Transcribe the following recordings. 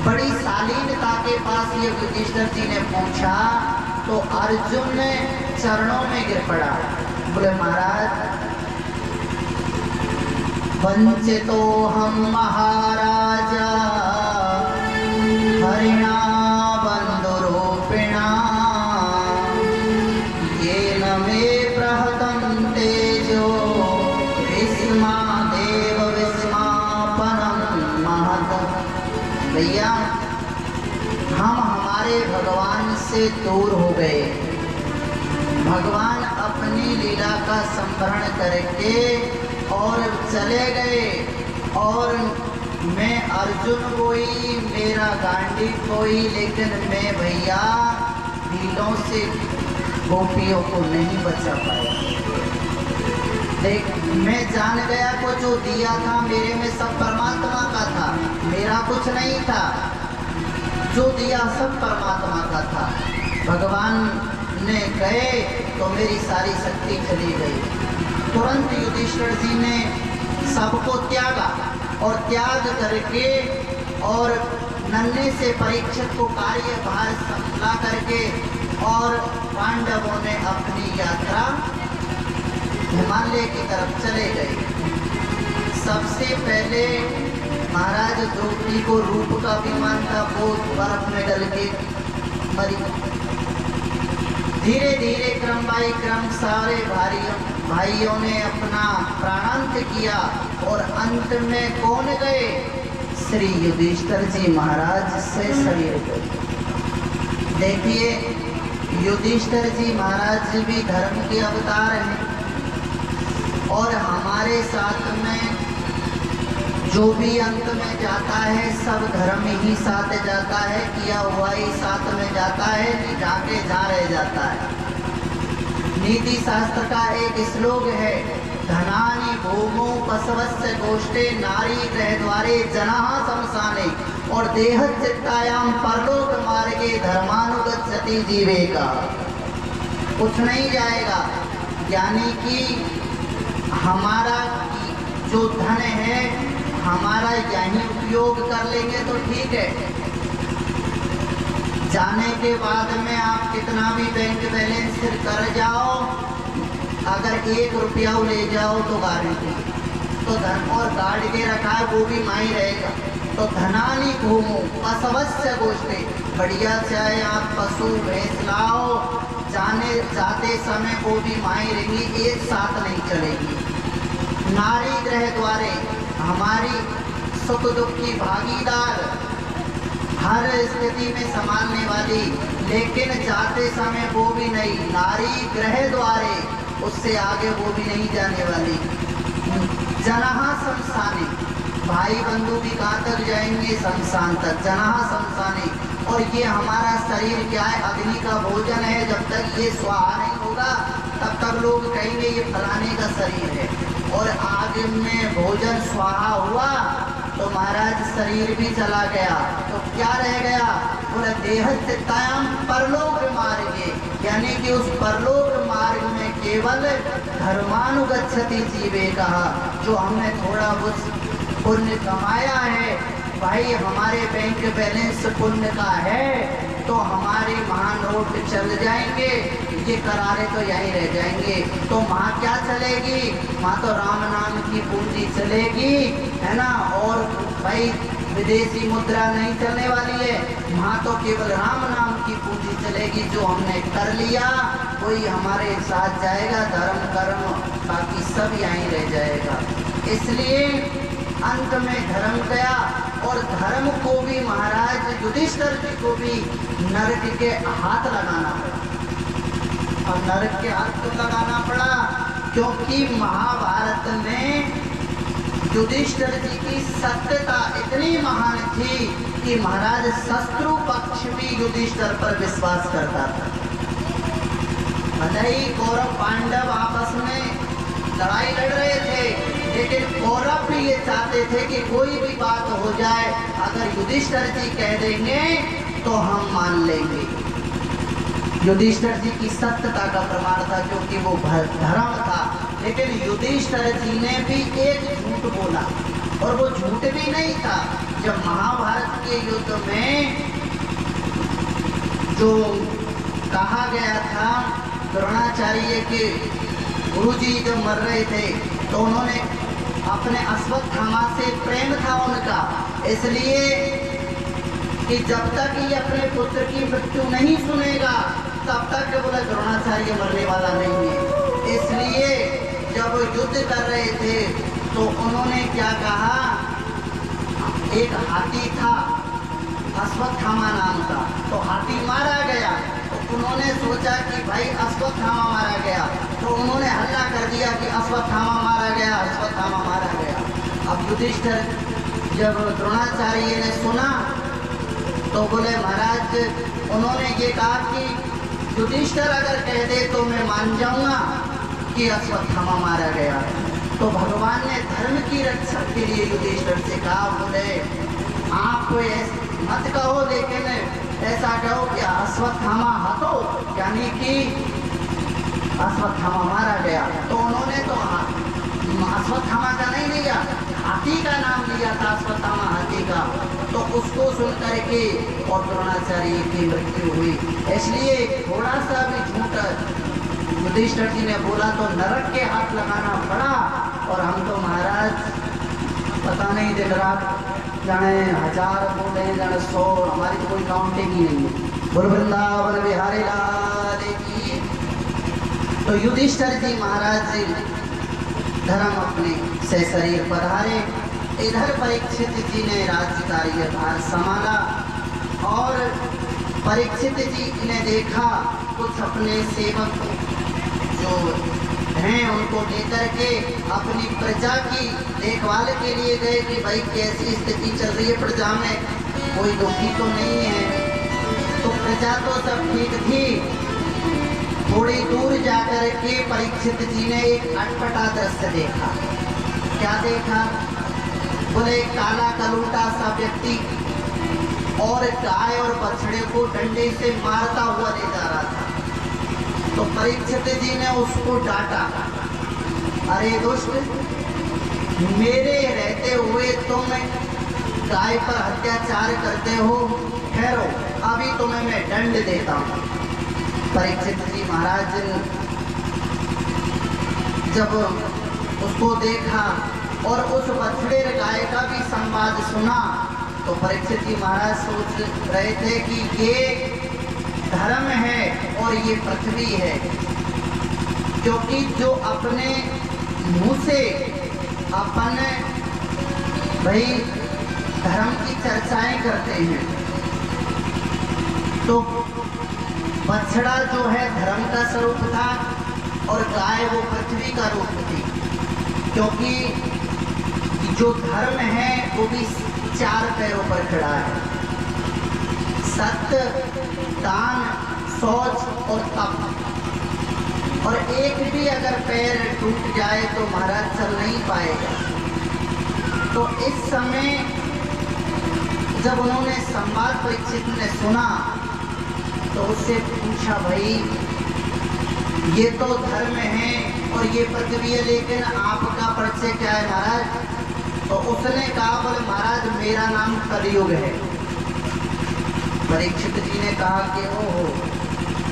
बड़ी शालीनता के पास ये युधिष्ठिर जी ने पूछा तो अर्जुन ने चरणों में गिर पड़ा। बोले महाराज, वंचितो हम महाराजा हरिणा बंधुरूपिणा येन मे प्रहतं तेजो विस्मादेव विस्मापनं महत्। भैया, हम हमारे भगवान से दूर हो गए। भगवान अपनी लीला का संवरण करके और चले गए और मैं अर्जुन कोई, मेरा गांडी कोई, लेकिन मैं भैया भीलों से गोपियों को नहीं बचा पाया। देख, मैं जान गया को जो दिया था मेरे में सब परमात्मा का था, मेरा कुछ नहीं था। जो दिया सब परमात्मा का था। भगवान ने गए तो मेरी सारी शक्ति चली गई। तुरंत युधिष्ठिर जी ने सबको त्यागा और त्याग करके और नन्हे से परीक्षित को कार्यभार संभाला करके और पांडवों ने अपनी यात्रा हिमालय की तरफ चले गए। सबसे पहले महाराज द्रौपदी को रूप का अभिमान था, वो बर्फ में डल के मरी। धीरे धीरे क्रम बाई क्रम सारे भाइयों ने अपना प्राणांत किया और अंत में कौन गए? श्री युधिष्ठिर जी महाराज से शरीर गए। देखिए, युधिष्ठिर जी महाराज भी धर्म के अवतार हैं और हमारे साथ में जो भी अंत में जाता है सब धर्म ही साथ जाता है, किया हुआ ही साथ में जाता है, जाके जा रह जाता है। नीति शास्त्र का एक श्लोक है, धनानि भूमौ पशवस्य गोष्ठे नारी गृहद्वारे जनाः शमशाने और देह चित्तायाम परलोक मार्गे धर्मानुगच्छति जीवेका। कुछ नहीं जाएगा, यानी कि हमारा जो धन है हमारा यही उपयोग कर लेंगे तो ठीक है। जाने के बाद में आप कितना भी बैंक बैलेंस कर जाओ, अगर 1 रुपया ले जाओ तो गारंटी, तो धन और गाड़ के रखा है वो भी माही रहेगा। तो धनानि घूमो पशवस्य गोष्ठे, बढ़िया चाहे आप पशु भैंस लाओ, जाते समय वो भी माही रहेंगी, एक साथ नहीं चलेगी। नारी गृह द्वारे, हमारी सुख दुख की भागीदार, हर स्थिति में संभालने वाली, लेकिन जाते समय वो भी नहीं। नारी गृह द्वारे, उससे आगे वो भी नहीं जाने वाली। जनाः शमशाने, भाई बंधु भी कहाँ तक जाएंगे? शमशान तक। जनाः शमशाने, और ये हमारा शरीर क्या है? अग्नि का भोजन है। जब तक ये स्वाहा नहीं होगा तब तक लोग कहेंगे ये फलाने का शरीर है, और आग में भोजन स्वाहा हुआ तो महाराज शरीर भी चला गया, तो क्या रह गया? पूरा देह चित्तायाम परलोक मार्गे, यानी कि उस परलोक मार्ग में केवल धर्मानुगच्छति जीवे कहा, जो हमने थोड़ा बहुत पुण्य कमाया है, भाई हमारे बैंक बैलेंस पुण्य का है तो हमारे महानोट चल जाएंगे, ये करारे तो यहीं रह जाएंगे। तो वहाँ क्या चलेगी? वहाँ तो राम नाम की पूंजी चलेगी, है ना, और भाई विदेशी मुद्रा नहीं चलने वाली है, वहाँ तो केवल राम नाम की पूंजी चलेगी। जो हमने कर लिया वही हमारे साथ जाएगा, धर्म कर्म बाकी सब यहीं रह जाएगा। इसलिए अंत में धर्म गया, और धर्म को भी महाराज युधिष्ठिर जी को भी नरक के हाथ लगाना पड़ा। और नरक के हाथ क्यों लगाना पड़ा? क्योंकि महाभारत में युधिष्ठिर जी की सत्यता इतनी महान थी कि महाराज शत्रु पक्ष भी युधिष्ठिर पर विश्वास करता था। भले ही कौरव पांडव आपस में लड़ाई लड़ रहे थे, लेकिन कौरव भी ये चाहते थे कि कोई भी बात हो जाए, अगर युधिष्ठिर जी कह देंगे तो हम मान लेंगे। युधिष्ठिर जी की सत्यता का प्रमाण था, क्योंकि वो धर्म था। लेकिन युधिष्ठिर जी ने भी एक झूठ बोला, और वो झूठ भी नहीं था। जब महाभारत के युद्ध में जो कहा गया था द्रोणाचार्य के गुरुजी जब मर रहे थे तो उन्होंने अपने अश्वत्थामा से प्रेम था उनका, इसलिए कि जब तक ये अपने पुत्र की मृत्यु नहीं सुनेगा तब तक बोला द्रोणाचार्य मरने वाला नहीं है। इसलिए जब युद्ध कर रहे थे तो उन्होंने क्या कहा, एक हाथी था अश्वत्थामा नाम का, तो हाथी मारा गया। तो उन्होंने सोचा कि भाई अश्वत्थामा मारा गया, तो उन्होंने हल्ला कर दिया कि अश्वत्थामा मारा गया, अश्वत्थामा मारा गया। अब युधिष्ठिर जब द्रोणाचार्य ने सुना तो बोले महाराज, उन्होंने ये कहा कि युधिष्ठिर अगर कह दे तो मैं मान जाऊंगा कि अश्वत्थामा मारा गया। तो भगवान ने धर्म की रक्षा के लिए युधिष्ठिर से कहा, बोले आप मत कहो, लेकिन ऐसा कहो कि अश्वत्थामा हतो, यानी कि अश्वत्थामा मारा गया। तो उन्होंने तो अश्वत्थामा का नहीं लिया, हाथी का नाम लिया था, अश्वत्थामा हाथी का। तो उसको सुन करके और द्रोणाचार्य की मृत्यु हुई। इसलिए थोड़ा सा भी झूठ युधिष्ठिर जी ने बोला तो नरक के हाथ लगाना पड़ा। और हम तो महाराज पता नहीं दिन रात जाने 1000 बोले जाने 100, हमारी तो कोई काउंटिंग ही नहीं है। बोल वृंदावन बिहारी लाल की। तो युधिष्ठिर जी महाराज जी धर्म अपने से शरीर पधारे। इधर परीक्षित जी ने राज्य कार्यभार संभाला और परीक्षित जी ने देखा कुछ अपने सेवक जो हैं उनको लेकर के अपनी प्रजा की देखभाल के लिए गए कि भाई कैसी स्थिति चल रही है प्रजा में, कोई दुखी तो नहीं है। तो प्रजा तो सब ठीक थी। थोड़ी दूर जाकर के परीक्षित जी ने एक अटपटा दृश्य देखा। क्या देखा, बोले काला कलूटा सा व्यक्ति और गाय और बछड़े को डंडे से मारता हुआ ले जा रहा था। तो परीक्षित जी ने उसको डांटा, अरे दुष्ट, मेरे रहते हुए तुम गाय पर अत्याचार करते हो, ठहरो अभी तुम्हें मैं दंड देता हूँ। परीक्षित जी महाराज जब उसको देखा और उस बछड़े गाय का भी संवाद सुना तो परीक्षित जी महाराज सोच रहे थे कि ये धर्म है और ये पृथ्वी है, क्योंकि जो अपने मुंह से अपने भाई धर्म की चर्चाएं करते हैं तो बछड़ा जो है धर्म का स्वरूप था और गाय वो पृथ्वी का रूप थी। क्योंकि जो धर्म है वो भी 4 पैरों पर खड़ा है, सत्य, दान, शौच और तप। और एक भी अगर पैर टूट जाए तो महाराज चल नहीं पाएगा। तो इस समय जब उन्होंने संवाद परीक्षित ने सुना तो उससे पूछा, भाई ये तो धर्म है और ये पृथ्वी है, लेकिन आपका परिचय क्या है महाराज? तो उसने कहा, बोले महाराज मेरा नाम कलयुग है। परीक्षित जी ने कहा कि ओहो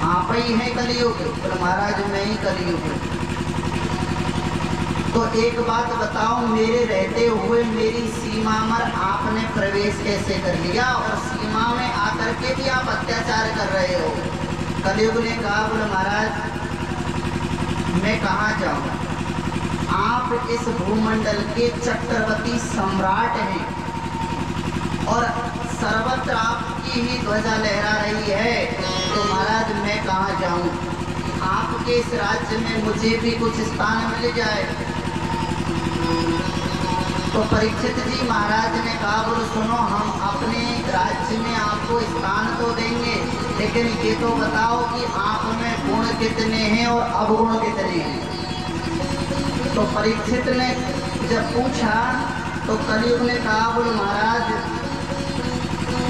आप ही हैं कलयुग? बोले महाराज मैं ही कलयुग हूँ। तो एक बात बताओ, मेरे रहते हुए मेरी सीमा में आपने प्रवेश कैसे कर लिया और सीमा में आकर के भी आप अत्याचार कर रहे हो? कलयुग ने कहा, बोले महाराज मैं कहाँ जाऊँ, आप इस भूमंडल के चक्रवर्ती सम्राट हैं और सर्वत्र आपकी ही ध्वजा लहरा रही है, तो महाराज मैं कहाँ जाऊँ? आपके इस राज्य में मुझे भी कुछ स्थान मिल जाए। तो परीक्षित जी महाराज ने कहा, बोलो सुनो, हम अपने राज्य में आपको स्थान तो देंगे, लेकिन ये तो बताओ कि आप में गुण कितने हैं और अवगुण कितने हैं। तो परीक्षित ने जब पूछा तो कलयुग ने कहा, बोलो महाराज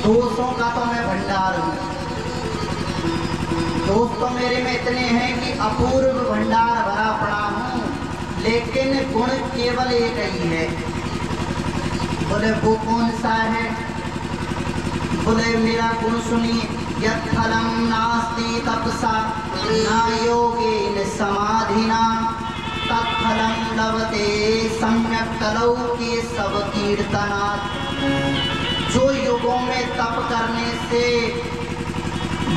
दोषों का तो मैं भंडार हूँ, दोष तो मेरे में इतने हैं कि अपूर्व भंडार भरा पड़ा हूँ, लेकिन गुण केवल एक ही है। बोले वो कौन सा है? बोले मेरा गुण सुनिए, यत् फलं नास्ति तपसा न योगेन समाधिना तत्फलं लभते सम्यक् कलौ के सब कीर्तनात्। जो युगों में तप करने से,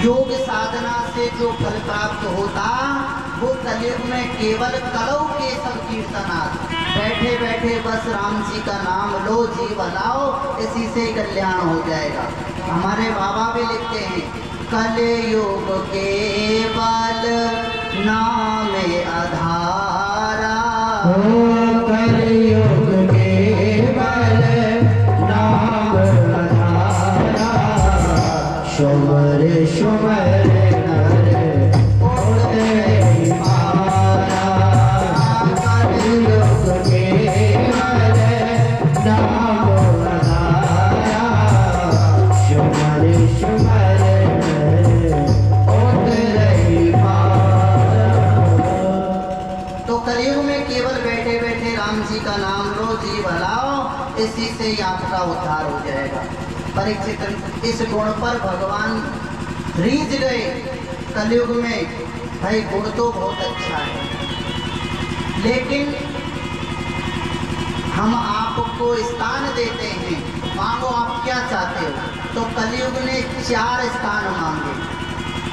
योग साधना से जो फल प्राप्त होता, वो कलयुग में केवल कलौ के सब कीर्तनात्। बैठे बैठे बस राम जी का नाम लो, जीवन लाओ, इसी से कल्याण हो जाएगा। हमारे बाबा भी लिखते हैं, कलयुग केवल नाम आधारा, कलयुग केवल नाम आधारा, सुमर सुमर नर उठे पारा। कलयुग केवल नाम आधारा, सुमर सुमर नर उठे पारा। तो कलयुग में केवल बैठे बैठे राम जी का नाम लो, जीव लाओ, इसी से ही आपका उद्धार हो जाएगा। परीक्षित इस गुण पर भगवान रीझ गए। कलयुग में भाई गुण तो बहुत अच्छा है, लेकिन हम आपको स्थान देते हैं, मांगो आप क्या चाहते हो। तो कलयुग ने 4 स्थान मांगे।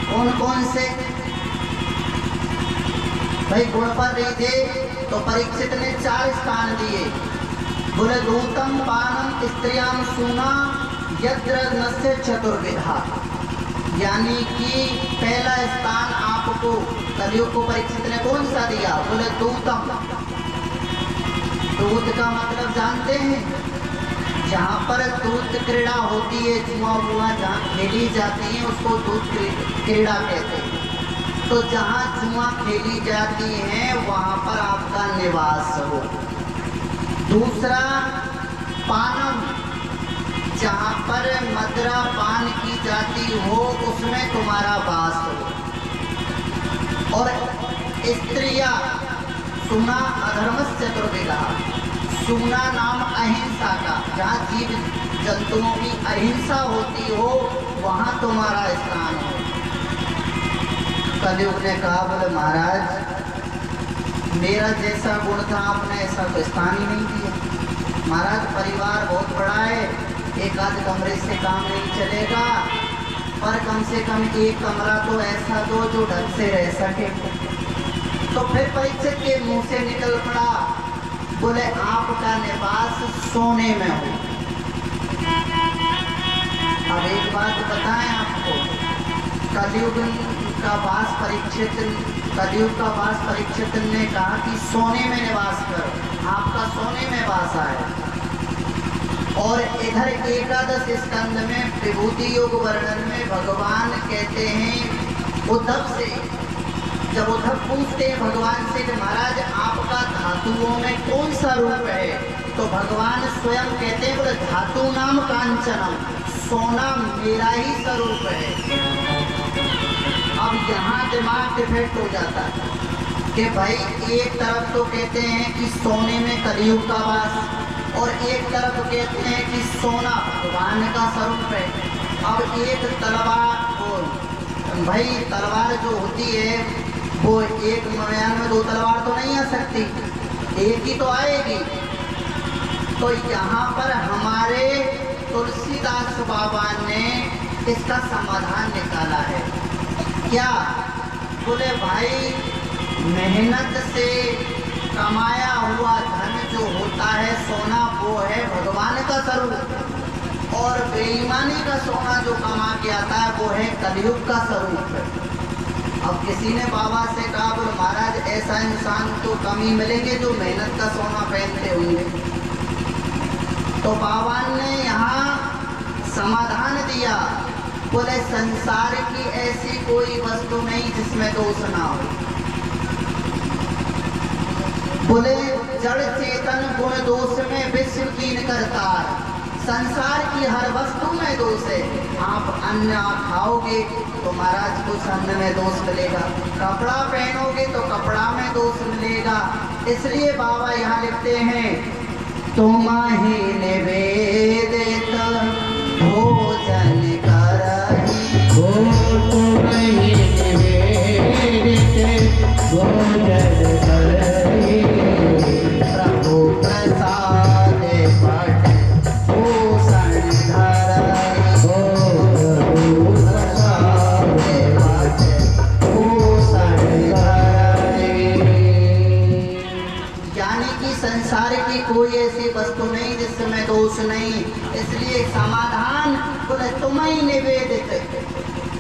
कौन कौन से? भाई गुण पर रीझे तो परीक्षित ने 4 स्थान दिए। बोले दूतम पानम स्त्रियाम सूना यत्र नस्य चतुर्विधा, यानी कि पहला स्थान आपको कलयुग को परीक्षित ने कौन सा दिया? बोले दूतम। दूध का मतलब जानते हैं? जहाँ पर दूध क्रीड़ा होती है, जुआ बुआ जहाँ खेली जाती है, उसको दूध क्रीड़ा कहते हैं। तो जहाँ जुआ खेली जाती है वहाँ पर आपका निवास हो। दूसरा पानम, जहाँ पर मदिरा पान की जाती हो उसमें तुम्हारा वास हो। और स्त्रिया सुना अधर्मस्य चतुर्विधा, सुना नाम अहिंसा का, जहाँ जीव जंतुओं की अहिंसा होती हो वहाँ तुम्हारा स्थान हो। कलयुग ने कहा, बोले महाराज मेरा जैसा गुण था आपने ऐसा तो स्थान ही नहीं दिया। महाराज परिवार बहुत बड़ा है, एक आध कमरे से काम नहीं चलेगा, पर कम से कम एक कमरा तो ऐसा दो जो ढंग से रह सके। तो फिर परीक्षित के मुंह से निकल पड़ा, बोले आपका निवास सोने में हो। अब एक बात बताएं आपको, कलयुग का वास परीक्षित ने कहा कि सोने में निवास करो, आपका सोने में वास आए। और इधर एकादश स्कंद में विभूति योग वर्णन में भगवान कहते हैं उद्धव से, जब उद्धव पूछते हैं भगवान से कि महाराज आपका धातुओं में कौन सा रूप है, तो भगवान स्वयं कहते हैं, बोले धातु नाम कांचनम, सोना मेरा ही स्वरूप है। अब यहाँ दिमाग डिफेक्ट हो जाता है कि भाई एक तरफ तो कहते हैं कि सोने में कलयुग का वास, और एक तरफ कहते हैं कि सोना भगवान का स्वरूप है। अब एक तलवार, भाई तलवार जो होती है वो एक म्यान में 2 तलवार तो नहीं आ सकती, एक ही तो आएगी। तो यहाँ पर हमारे तुलसीदास बाबा ने इसका समाधान निकाला है। क्या? बोले भाई मेहनत से कमाया हुआ धन जो होता है सोना, वो है भगवान का स्वरूप, और बेईमानी का सोना जो कमा के आता है वो है कलयुग का स्वरूप है। अब किसी ने बाबा से कहा, बोले महाराज ऐसा इंसान तो कम ही मिलेंगे जो मेहनत का सोना पहनते होंगे। तो बाबा ने यहाँ समाधान दिया, बोले संसार की ऐसी कोई वस्तु नहीं जिसमें दोष ना हो। बोले जड़ चेतन गुण दोष में विश्व कीन करतार, संसार की हर वस्तु में दोष है। आप अन्न खाओगे तो महाराज कुछ अन्न में दोष मिलेगा, कपड़ा पहनोगे तो कपड़ा में दोष मिलेगा। इसलिए बाबा यहाँ लिखते हैं, तुम ही निवेद वस्तु नहीं जिसमें दोष नहीं, इसलिए समाधान बोले तुम ही निवेदित,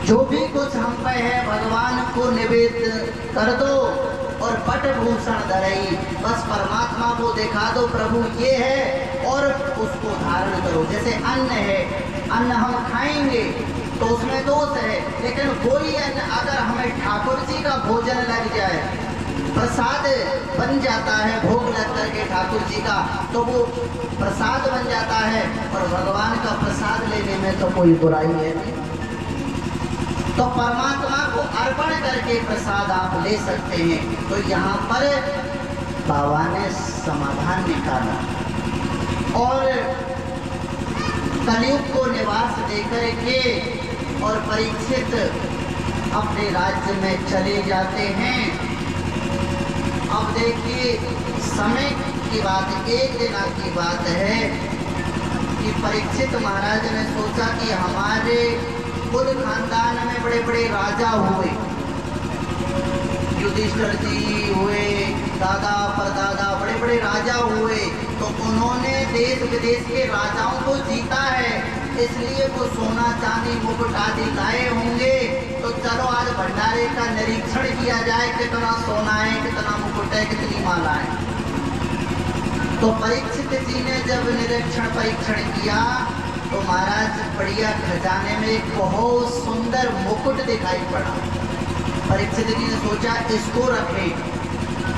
जो भी कुछ हम पे है भगवान को निवेदित कर दो और पट भूषण धरई, बस परमात्मा को दिखा दो प्रभु ये है और उसको धारण करो। जैसे अन्न है, अन्न हम खाएंगे तो उसमें दोष है, लेकिन कोई अन्न अगर हमें ठाकुर जी का भोजन लग जाए, प्रसाद बन जाता है, भोग लग करके ठाकुर जी का, तो वो प्रसाद बन जाता है और भगवान का प्रसाद लेने में तो कोई बुराई है नहीं। तो परमात्मा को अर्पण करके प्रसाद आप ले सकते हैं। तो यहाँ पर बाबा ने समाधान निकाला और कलयुग को निवास देकर के और परीक्षित अपने राज्य में चले जाते हैं। अब देखिए समय की बात, एक दिन की बात है कि परीक्षित महाराज ने सोचा कि हमारे कुल खानदान में बड़े बड़े राजा हुए, युधिष्ठिर जी हुए, दादा परदादा बड़े बड़े राजा हुए, तो उन्होंने देश विदेश के राजाओं को जीता है, इसलिए वो सोना चांदी मुकुट आदि लाए होंगे। तो चलो आज भंडारे का निरीक्षण किया जाए, कितना सोना है, कितना मुकुट है, कितनी माला है। तो परीक्षित जी ने जब निरीक्षण परीक्षण किया तो महाराज बढ़िया खजाने में एक बहुत सुंदर मुकुट दिखाई पड़ा। परीक्षित जी ने सोचा इसको रखें,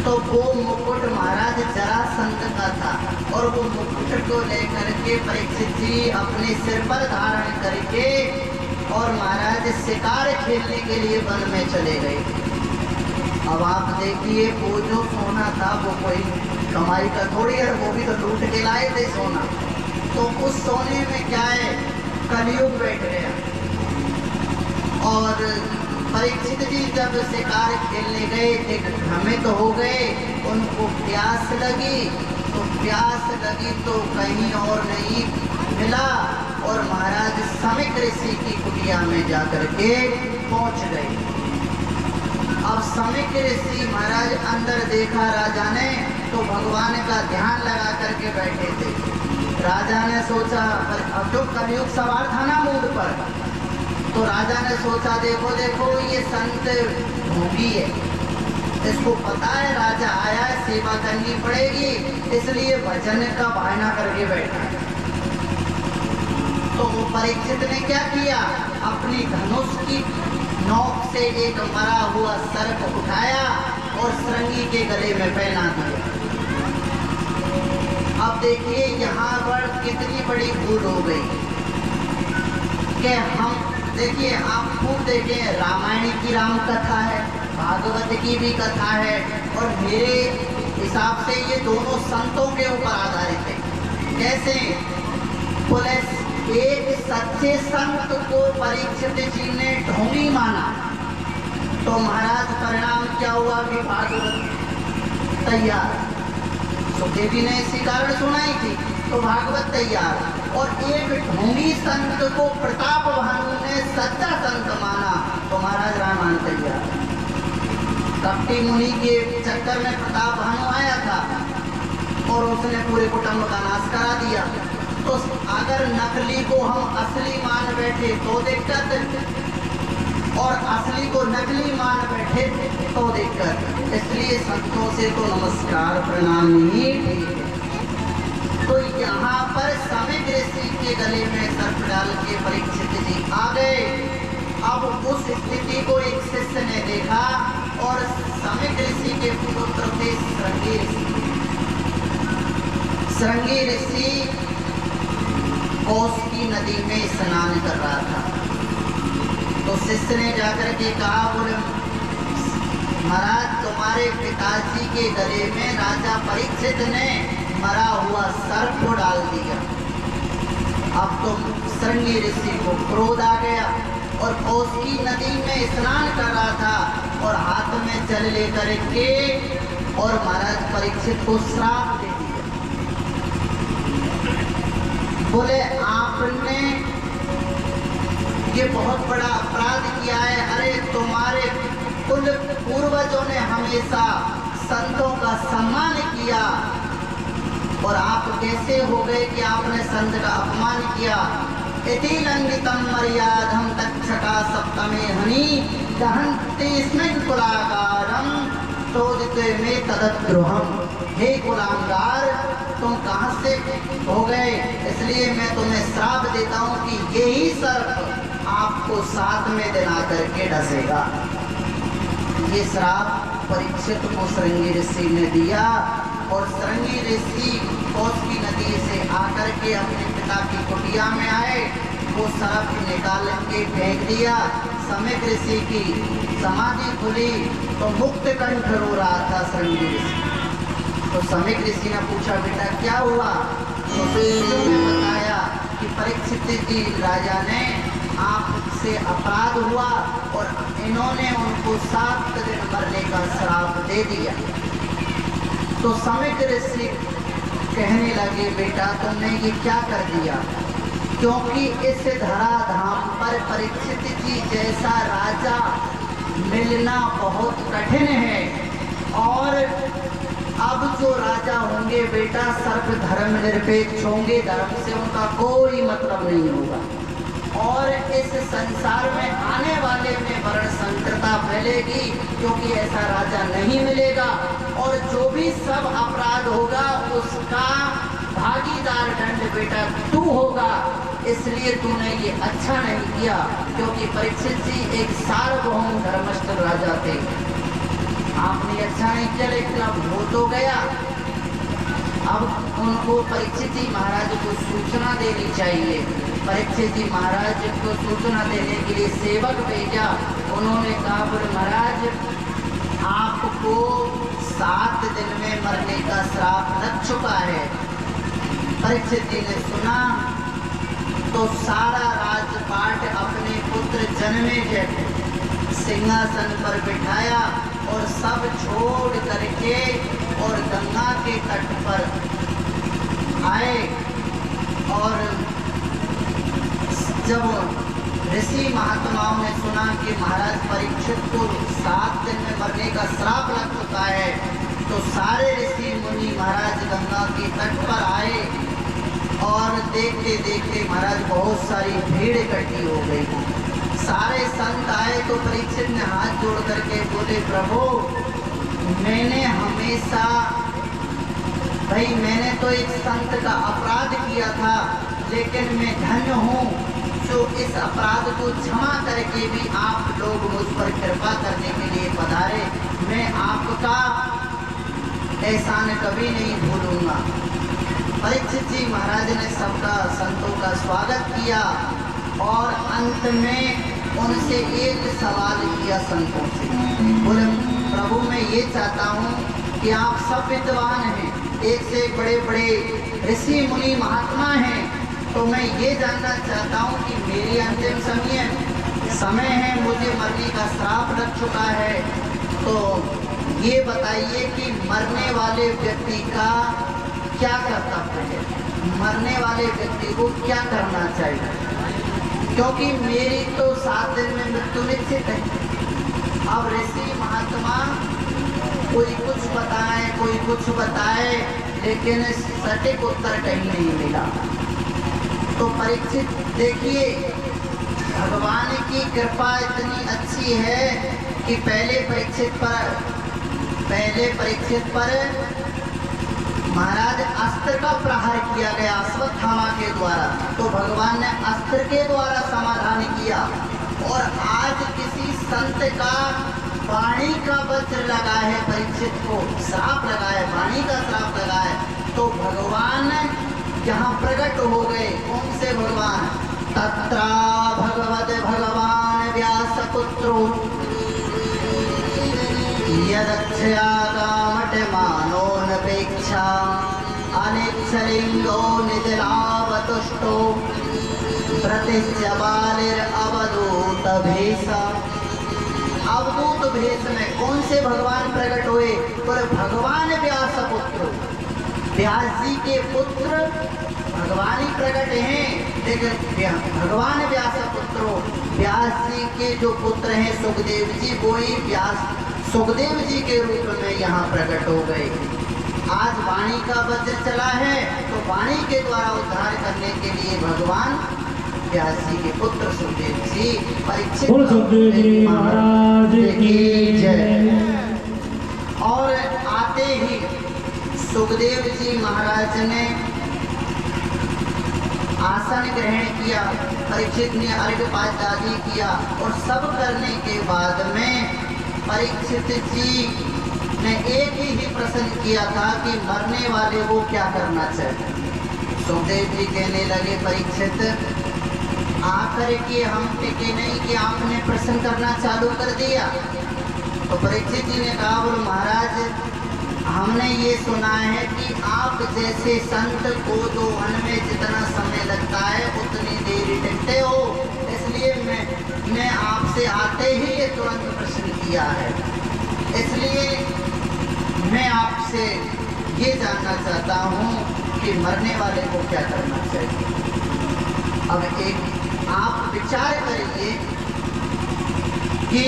तो वो मुकुट महाराज जरासंध का था और वो मुकुट को लेकर के परीक्षित जी अपने सिर पर धारण करके और महाराज शिकार खेलने के लिए वन में चले गए। अब आप देखिए वो जो सोना था वो कोई कमाई का थोड़ी है, वो भी तो लूट के लाए थे सोना। तो उस सोने में क्या है, कलयुग बैठ गया। और परीक्षित जी जब शिकार खेलने गए थे, भ्रमित तो हो गए, उनको प्यास लगी, तो प्यास लगी तो कहीं और नहीं मिला और महाराज समिक ऋषि की कुटिया में जाकर के पहुंच गए। अब समिक ऋषि महाराज अंदर देखा राजा ने, तो भगवान का ध्यान लगा करके बैठे थे। राजा ने सोचा, अब जो कलयुग सवार था ना मूड पर, तो राजा ने सोचा देखो देखो ये संत भोगी है, इसको पता है राजा आया है, सेवा करनी पड़ेगी, इसलिए भजन का बहाना करके बैठा। तो वो परीक्षित ने क्या किया, अपनी धनुष की नोक से एक मरा हुआ सर्प उठाया और श्रृंगी के गले में पहना दिया। अब देखिए यहाँ पर कितनी बड़ी भूल हो गई कि हम देखिए, आप खूब देखें, रामायण की राम कथा है, भागवत की भी कथा है, और मेरे हिसाब से ये दोनों संतों के ऊपर आधारित है। कैसे बोले, एक सच्चे संत को परीक्षित जी ने ढोंगी माना, तो महाराज परिणाम क्या हुआ कि भागवत तैयार, सुखदेवी ने इसी कारण सुनाई थी, तो भागवत तैयार। और एक ढोंगी संत को प्रताप भानु ने सच्चा संत माना, तो महाराज रामायण तैयार। कपटी मुनि के चक्कर में प्रताप भानु आया था और उसने पूरे कुटुंब का नाश करा दिया। तो अगर नकली को हम असली मान बैठे तो दिक्कत, और असली को नकली मान बैठे तो दिक्कत, इसलिए संतों से तो नमस्कार प्रणाम ही ठीक है। तो यहाँ पर समिक ऋषि के गले में सर्प डाल के परीक्षित जी आ गए। अब उस स्थिति को एक शिष्य ने देखा और समिक ऋषि के पुत्र थे श्रृंगी ऋषि। श्रृंगी ऋषि कौशिकी नदी में स्नान कर रहा था। तो शिष्य ने जाकर के कहा, बोले महाराज तुम्हारे पिताजी के गले में राजा परीक्षित ने मरा हुआ सर्प को डाल दिया। अब तो श्रृंगी ऋषि को क्रोध आ गया और कौशिकी नदी में स्नान कर रहा था और हाथ में जल लेकर के और महाराज परीक्षित को श्राप दे दिया। बोले आपने ये बहुत बड़ा अपराध किया है। अरे तुम्हारे कुल पूर्वजों ने हमेशा संतों का सम्मान किया और आप कैसे हो गए कि आपने संत का अपमान किया। इति लंघितम मर्यादम तक्षका सप्तमे हनि दहन्ति स्मिन् कुलाकारम चोदिते में तदद्रोहम। हे कुलांगार, तुम कहाँ से हो गए, इसलिए मैं तुम्हें श्राप देता हूँ कि यही सर्प आपको 7वें दिन आकर के डसेगा। ये श्राप परीक्षित को श्रृंगी ऋषि ने दिया और श्रृंगी ऋषि कौशिकी नदी से आकर के अपने पिता की कुटिया में आए। वो सर्प निकाल के फेंक दिया। समिक ऋषि की समाधि खुली तो मुक्त कंठ रो रहा था श्रृंगी ऋषि। तो समिक ऋषि ने पूछा, बेटा क्या हुआ? तो ऋषियों ने बताया कि परीक्षित जी राजा ने आपसे अपराध हुआ और इन्होंने उनको 7 दिन मरने का श्राप दे दिया। तो समिक ऋषि कहने लगे, बेटा तुमने ये क्या कर दिया? क्योंकि इस धराधाम पर परीक्षित जी जैसा राजा मिलना बहुत कठिन है और अब जो राजा होंगे बेटा सर्व धर्म निरपेक्ष होंगे, धर्म से उनका कोई मतलब नहीं होगा और इस संसार में आने वाले में वर्ण संकरता फैलेगी क्योंकि ऐसा राजा नहीं मिलेगा और जो भी सब अपराध होगा उसका भागीदार दंड बेटा तू होगा। इसलिए तूने ये अच्छा नहीं किया क्योंकि परीक्षित जी एक सार्वभौम धर्मस्थ राजा थे। आपने अच्छा नहीं किया, लेकिन अब हो तो गया। अब उनको परीक्षित जी महाराज को सूचना देनी चाहिए। परीक्षित जी महाराज को सूचना देने के लिए सेवक भेजा। उन्होंने कहा, बोले महाराज आपको 7 दिन में मरने का श्राप लग चुका है। परीक्षित जी ने सुना तो सारा राजपाट अपने पुत्र जन्मेजय सिंहासन पर बिठाया और सब छोड़ करके और गंगा के तट पर आए। और जब ऋषि महात्माओं ने सुना कि महाराज परीक्षित को 7 दिन में मरने का श्राप लग चुका है तो सारे ऋषि मुनि महाराज गंगा के तट पर आए और देखते देखते महाराज बहुत सारी भीड़ इकट्ठी हो गई। सारे संत आए तो परीक्षित ने हाथ जोड़ करके बोले, प्रभु मैंने हमेशा मैंने तो एक संत का अपराध किया था, लेकिन मैं धन्य हूँ जो इस अपराध को क्षमा करके भी आप लोग मुझ पर कृपा करने के लिए पधारे। मैं आपका एहसान कभी नहीं भूलूंगा। परीक्षित जी महाराज ने सबका संतों का स्वागत किया और अंत में उनसे एक सवाल किया संतों से। बोले, प्रभु मैं ये चाहता हूँ कि आप सब विद्वान हैं, एक से एक बड़े बड़े ऋषि मुनि महात्मा हैं, तो मैं ये जानना चाहता हूँ कि मेरी अंतिम समय है, मुझे मरने का श्राप लग चुका है, तो ये बताइए कि मरने वाले व्यक्ति का क्या कर्तव्य है, मरने वाले व्यक्ति को क्या करना चाहिए, क्योंकि मेरी तो 7 दिन में मृत्यु निश्चित है। अब ऋषि महात्मा कोई कुछ बताए कोई कुछ बताए, लेकिन सटीक उत्तर कहीं नहीं मिला। तो परीक्षित देखिए, भगवान की कृपा इतनी अच्छी है कि पहले परीक्षित पर महाराज अस्त्र का प्रहार किया गया अश्वत्थामा के द्वारा, तो भगवान ने अस्त्र के द्वारा समाधान किया। और आज किसी संत का वाणी का वज्र लगा है, परीक्षित को श्राप लगा है, वाणी का श्राप लगा है, तो भगवान यहाँ प्रकट हो गए। कौन से भगवान? तत्रा भगवद भगवान व्यास पुत्रो यदक्षयागामट मानोनपेक्षा अनिच्छलिंगो निजलावतुष्टो प्रतिश्च बालिरवधूत भेषा। अवधूत भेष में कौन से भगवान प्रकट हुए? पर भगवान व्यास पुत्र, व्यास जी के पुत्र भगवान ही प्रकट हैं। लेकिन भगवान व्यास पुत्रो, व्यास जी के जो पुत्र हैं सुखदेव जी, वो ही व्यास सुखदेव जी के रूप में यहाँ प्रकट हो गए। आज वाणी का वज्र चला है, तो वाणी के द्वारा उद्धार करने के लिए भगवान व्यास जी के पुत्र सुखदेव जी परीक्षित सुखदेव जी महाराज की जय। और आते ही सुखदेव जी महाराज ने आसन ग्रहण किया, परीक्षित ने अर्घ्यपात आदि किया और सब करने के बाद में परीक्षित जी ने एक ही प्रश्न किया था कि मरने वाले को क्या करना चाहिए। सुखदेव जी कहने लगे परीक्षित आकर के हम टिके नहीं कि आपने प्रश्न करना चालू कर दिया। तो परीक्षित जी ने कहा बोलो महाराज हमने ये सुना है कि आप जैसे संत को दोहन में जितना समय लगता है उतनी देर टिकते हो, इसलिए मैं आपसे आते ही ये तुरंत प्रश्न किया है। इसलिए मैं आपसे ये जानना चाहता हूँ कि मरने वाले को क्या करना चाहिए। अब एक आप विचार करिए कि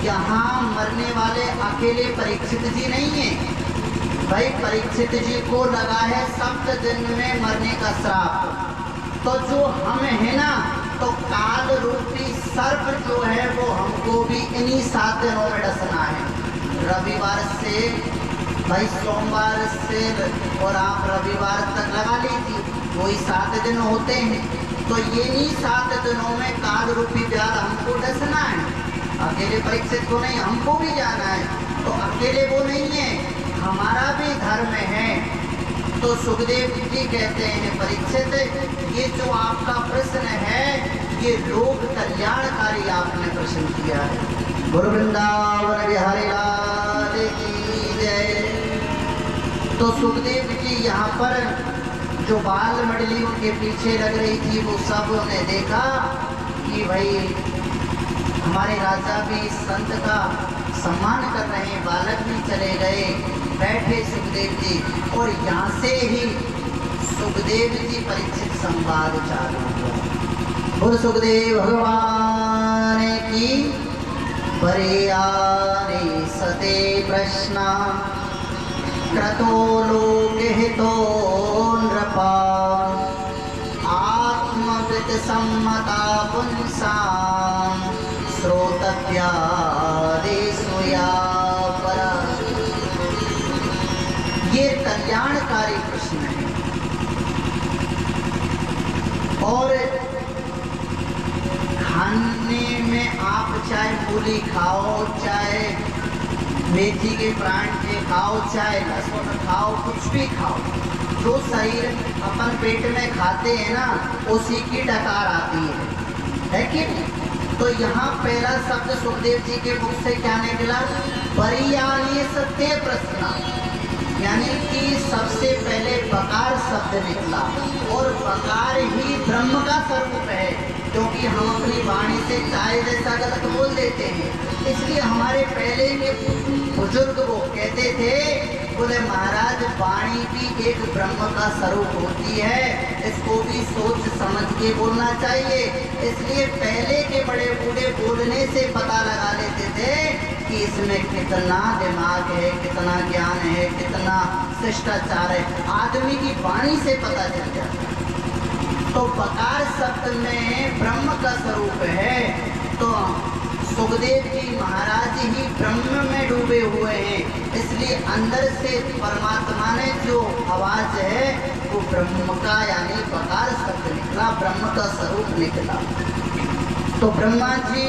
यहाँ मरने वाले अकेले परीक्षित जी नहीं है भाई, परीक्षित जी को लगा है 7 दिन में मरने का श्राप। तो जो हम है ना, तो काल रूपी सर्प जो है वो हमको भी इन्हीं 7 दिनों में डसना है। रविवार से भाई सोमवार से और आप रविवार तक लगा लीजिए, वही 7 दिन होते हैं। तो ये नहीं 7 दिनों में काल रूपी व्याध हमको डसना है। अकेले परीक्षित को नहीं, हमको भी जाना है। तो अकेले वो नहीं है, हमारा भी धर्म है। तो सुखदेव जी कहते हैं परीक्षित ये जो आपका प्रश्न है ये लोक कल्याणकारी आपने प्रश्न किया है। गुरु वृंदावन बिहारी लाल की जय। तो सुखदेव जी यहाँ पर जो बाल मंडली उनके पीछे लग रही थी वो सब ने देखा कि भाई हमारे राजा भी संत का सम्मान कर रहे हैं। बालक भी चले गए, बैठे सुखदेव जी और यहाँ से ही सुखदेव जी परीक्षित संवाद चालू हुआ। बोल सुखदेव भगवान की। परियारे सते प्रश्न क्रतो लोके हितो नृपा आत्मविद सम्मता पुंसां श्रोतव्या देशोया परा। ये कल्याणकारी प्रश्न है। और खाने में आप चाहे मूली खाओ, चाहे मेथी के परांठे खाओ, चाहे लहसुन खाओ, कुछ भी खाओ, जो शरीर अपन पेट में खाते हैं ना उसी की डकार आती है कि नहीं? तो यहाँ पहला शब्द सुखदेव जी के मुख से क्या निकला? परियानी सत्य प्रश्न, यानी कि सबसे पहले बकार शब्द निकला। और बकार ही ब्रह्म का स्वरूप है, क्योंकि हम अपनी वाणी से चाहे जैसा गलत बोल देते हैं। इसलिए हमारे पहले के बुजुर्ग वो कहते थे, बोले महाराज वाणी भी एक ब्रह्म का स्वरूप होती है, इसको भी सोच समझ के बोलना चाहिए। इसलिए पहले के बड़े बूढ़े बोलने से पता लगा लेते थे कि इसमें कितना दिमाग है, कितना ज्ञान है, कितना शिष्टाचार है, आदमी की वाणी से पता चल जाता है। तो बकार शब्द में ब्रह्म का स्वरूप है। तो सुखदेव जी महाराज ही ब्रह्म में डूबे हुए हैं, इसलिए अंदर से परमात्मा ने जो आवाज है वो ब्रह्म का यानी बकार शब्द निकला, ब्रह्म का स्वरूप निकला। तो ब्रह्मा जी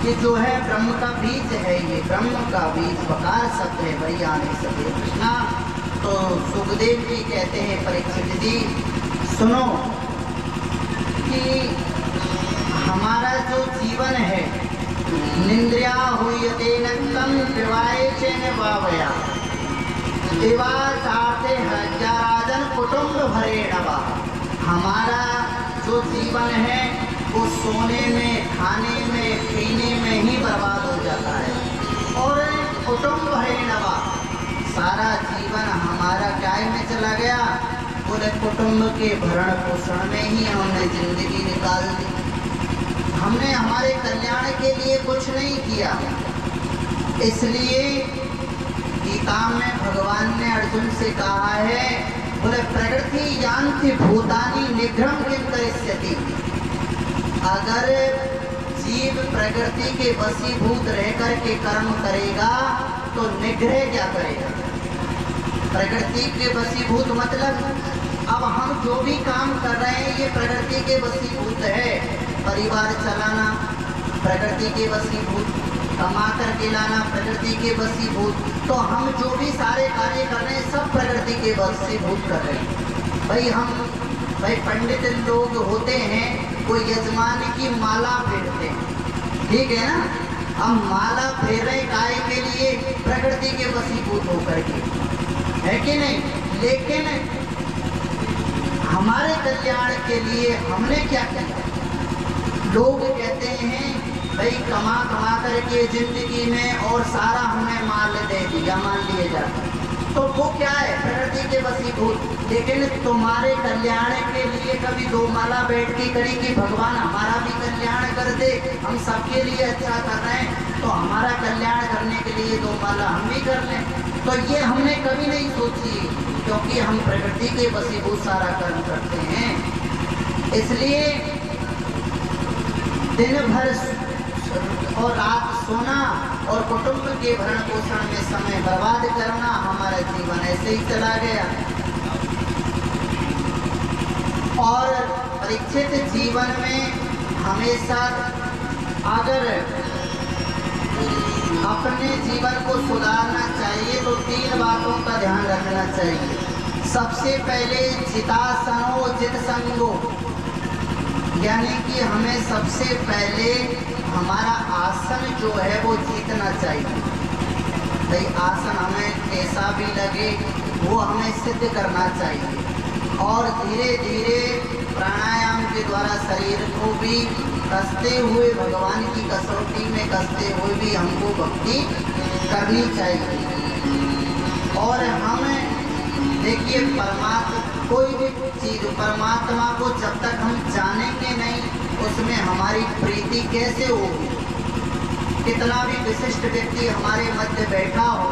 ये जो है ब्रह्म का बीज है, ये ब्रह्म का बीज बकार शब्द है, वही आने सके कृष्णा। तो सुखदेव जी कहते हैं परीक्षित जी सुनो कि हमारा जो जीवन है निंद्रिया हुई तेनक्तम विवाहे चैन वावया दिवा चाहते हजाराजन कुटुंब भरे नवा। हमारा जो जीवन है वो सोने में, खाने में, पीने में ही बर्बाद हो जाता है। और कुटुंब भरे नवा, सारा जीवन हमारा काय में चला गया, पूरे कुटुंब के भरण पोषण में ही हमने जिंदगी निकाल दी। हमने हमारे कल्याण के लिए कुछ नहीं किया। इसलिए गीता में भगवान ने अर्जुन से कहा है, बोले प्रकृति यान्ति भूतानि निग्रहं किं करिष्यति। अगर जीव प्रकृति के वशीभूत रहकर के कर्म करेगा तो निग्रह क्या करेगा? प्रकृति के वशीभूत मतलब अब हम जो भी काम कर रहे हैं ये प्रकृति के वशीभूत है। परिवार चलाना प्रकृति के वशीभूत, कमा करके लाना प्रकृति के वशीभूत। तो हम जो भी सारे कार्य कर रहे हैं सब प्रकृति के वशीभूत कर रहे हैं। भाई पंडित लोग होते हैं, वो यजमान की माला फेरते हैं, ठीक है ना। हम माला फेर रहे काय के लिए? प्रकृति के वशीभूत होकर के, है कि नहीं? लेकिन हमारे कल्याण के लिए हमने क्या किया? लोग कहते हैं भाई कमा करके जिंदगी में और सारा हमें माल दे दिया, मान लिए जाता, तो वो क्या है? प्रकृति के वशीभूत। लेकिन तुम्हारे कल्याण के लिए कभी दो माला बैठ के करी कि भगवान हमारा भी कल्याण कर दे, हम सबके लिए अच्छा कर रहे हैं तो हमारा कल्याण करने के लिए दो माला हम भी कर लें। तो ये हमने कभी नहीं सोची, क्योंकि हम प्रकृति के वशीभूत सारा कर्म करते हैं। इसलिए दिन भर और रात सोना और कुटुंब के भरण पोषण में समय बर्बाद करना, हमारा जीवन ऐसे ही चला गया। और परीक्षित जीवन में हमेशा अगर अपने जीवन को सुधारना चाहिए तो 3 बातों का ध्यान रखना चाहिए। सबसे पहले जितासनो जित संगो, यानी कि हमें सबसे पहले हमारा आसन जो है वो जीतना चाहिए। भाई आसन हमें कैसा भी लगे वो हमें सिद्ध करना चाहिए। और धीरे धीरे प्राणायाम के द्वारा शरीर को भी कसते हुए, भगवान की कसौटी में कसते हुए भी हमको भक्ति करनी चाहिए। और हमें देखिए कोई भी चीज़ परमात्मा को जब तक हम जानेंगे नहीं उसमें हमारी प्रीति कैसे होगी? कितना भी विशिष्ट व्यक्ति हमारे मध्य बैठा हो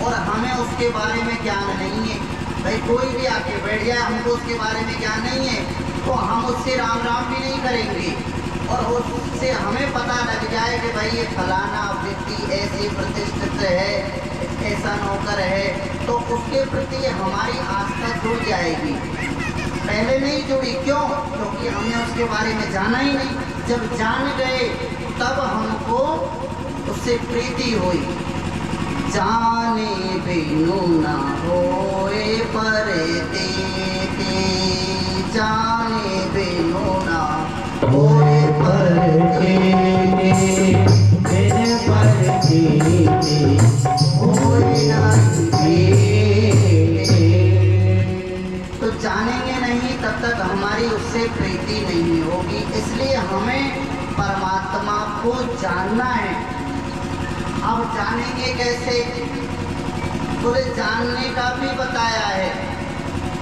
और हमें उसके बारे में ज्ञान नहीं है, भाई कोई भी आके बैठ जाए हमको उसके बारे में ज्ञान नहीं है तो हम उससे राम राम भी नहीं करेंगे। और उससे हमें पता लग जाए कि भाई ये फलाना व्यक्ति ऐसे प्रतिष्ठित है, ऐसा नौकर है, तो उसके प्रति हमारी आस्था जुड़ जाएगी। पहले नहीं जुड़ी, क्यों? क्योंकि हमने उसके बारे में जाना ही नहीं। जब जान गए तब हमको उससे प्रीति हुई। जाने बिनु ना होए परते, जाने बिनु ना होए परते, बिन परते होए ना तो जानेंगे नहीं तब तक हमारी उससे प्रीति नहीं होगी। इसलिए हमें परमात्मा को जानना है। अब जानेंगे कैसे? बोले जानने का भी बताया है।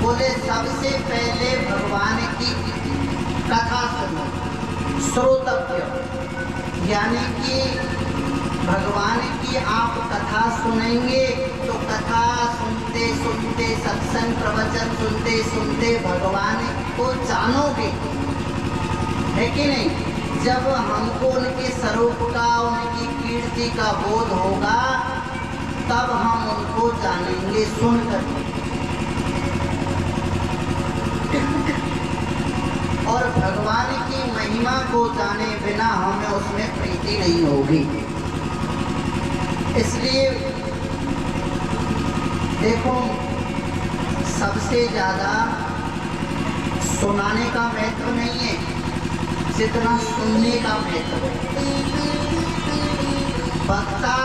बोले सबसे पहले भगवान की कथा सुनो, श्रोतव्य, यानी कि भगवान की आप कथा सुनेंगे तो कथा सुनते सुनते, सत्संग प्रवचन सुनते सुनते भगवान को जानोगे, है कि नहीं? जब हमको उनके स्वरूप का, उनकी कीर्ति का बोध होगा तब हम उनको जानेंगे सुनकर। और भगवान की महिमा को जाने बिना हमें उसमें प्रीति नहीं होगी। इसलिए देखो सबसे ज़्यादा सुनाने का महत्व नहीं है जितना सुनने का महत्व है। वक्ता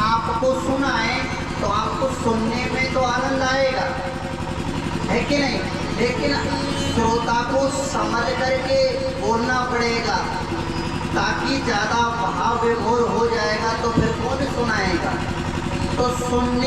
आपको सुनाए तो आपको सुनने में तो आनंद आएगा, है कि नहीं? लेकिन श्रोता को समझ करके बोलना पड़ेगा, ताकि ज़्यादा भाव विभोर हो जाएगा तो फिर कौन सुनाएगा? तो सुनने